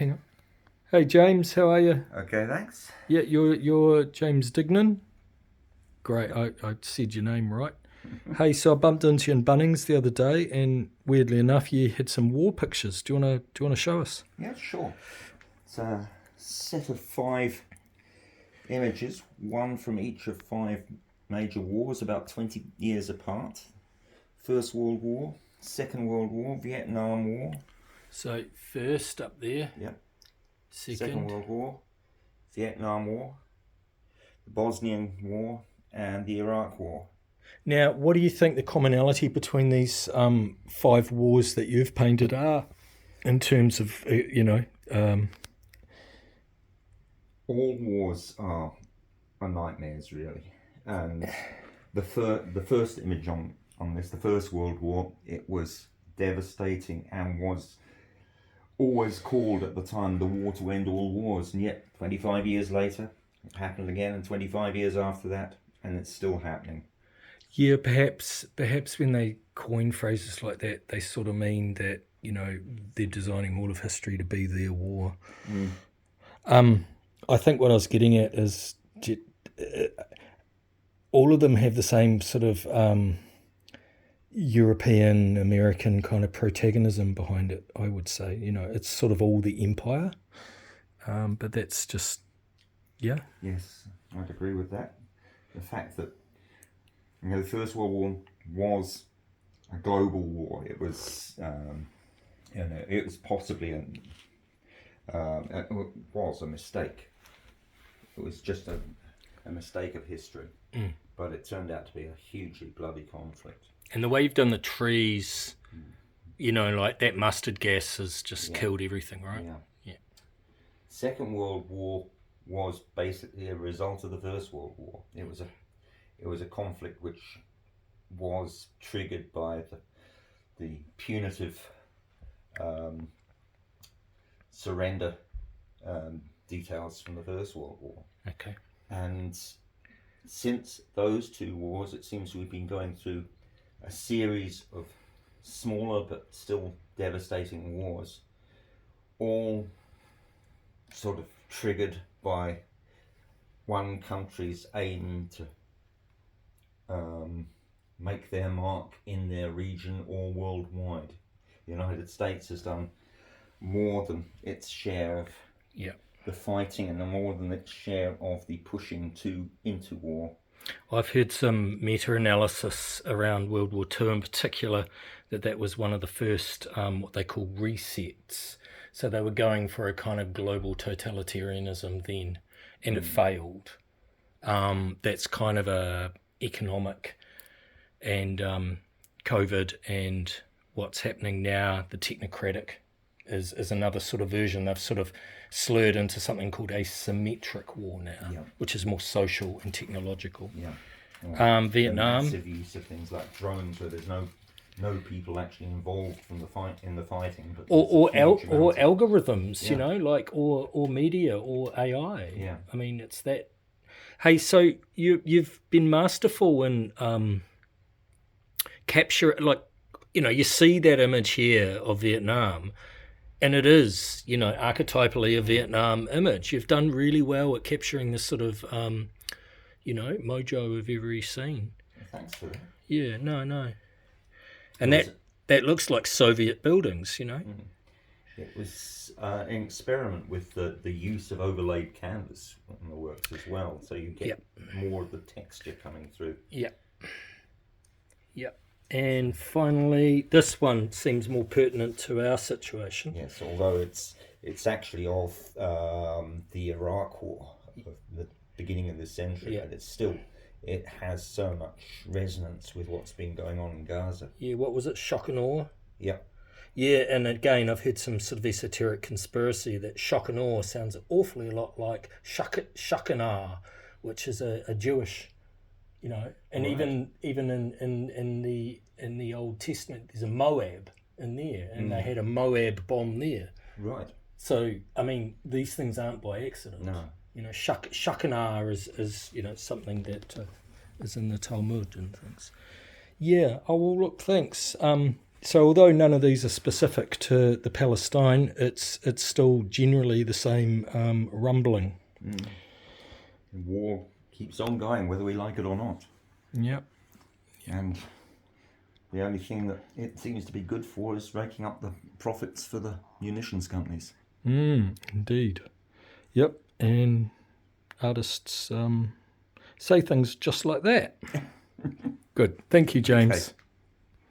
Hang on. Hey James, how are you? Okay, thanks. Yeah, you're James Dignan. Great, I said your name right. Hey, so I bumped into you in Bunnings the other day, and weirdly enough, you had some war pictures. Do you wanna show us? Yeah, sure. It's a set of 5 images, one from each of 5 major wars, about 20 years apart. First World War, Second World War, Vietnam War. So first up there, Yep. Second second. World War, Vietnam War, the Bosnian War, and the Iraq War. Now, what do you think the commonality between these five wars that you've painted are, in terms of All wars are nightmares, really. And the first image on this, the First World War, it was devastating and was always called at the time the war to end all wars. And yet, 25 years later, it happened again, and 25 years after that, and it's still happening. Yeah, perhaps when they coin phrases like that, they sort of mean that they're designing all of history to be their war. I think what I was getting at is all of them have the same sort of European American kind of protagonism behind it. I would say, it's sort of all the empire, but that's just yeah. Yes, I'd agree with that. The fact that the First World War was a global war. It was, it was possibly it was a mistake. It was just a mistake of history, but it turned out to be a hugely bloody conflict. And the way you've done the trees, like that mustard gas has just killed everything, right? Yeah. Second World War was basically a result of the First World War. It was a conflict which was triggered by the punitive surrender details from the First World War. Okay. And since those two wars, it seems we've been going through a series of smaller but still devastating wars, all sort of triggered by one country's aim to make their mark in their region or worldwide. The United States has done more than its share of the fighting and more than its share of the pushing into war. I've heard some meta-analysis around World War II in particular that was one of the first what they call resets. So they were going for a kind of global totalitarianism then, and it failed. That's kind of a economic and COVID and what's happening now, the technocratic is another sort of version. They've sort of slurred into something called asymmetric war now, which is more social and technological. Vietnam, massive use of things like drones, where there's no people actually involved from the fighting, but or algorithms, or media or AI. Yeah, I mean, it's that. Hey, so you've been masterful in capture, you see that image here of Vietnam, and it is, archetypally a Vietnam image. You've done really well at capturing this sort of, mojo of every scene. Thanks for that. Yeah, no. And that looks like Soviet buildings, It was an experiment with the use of overlaid canvas in the works as well, so you get more of the texture coming through. Yep. And finally, this one seems more pertinent to our situation. Yes, although it's actually of the Iraq War, of the beginning of this century, but it has so much resonance with what's been going on in Gaza. Yeah, what was it, shock and awe? Yeah. Yeah, and again, I've heard some sort of esoteric conspiracy that shock and awe sounds awfully a lot like Shakanar, which is a Jewish, and right. even in the Old Testament, there's a Moab in there, and they had a Moab bomb there. Right. So, I mean, these things aren't by accident. No. Shakanar is something that is in the Talmud and things. Yeah. Oh well, look, thanks. So although none of these are specific to the Palestine, it's still generally the same rumbling. The war keeps on going, whether we like it or not. Yep. And the only thing that it seems to be good for is raking up the profits for the munitions companies. Indeed. Yep. And artists say things just like that. Good. Thank you, James. Okay.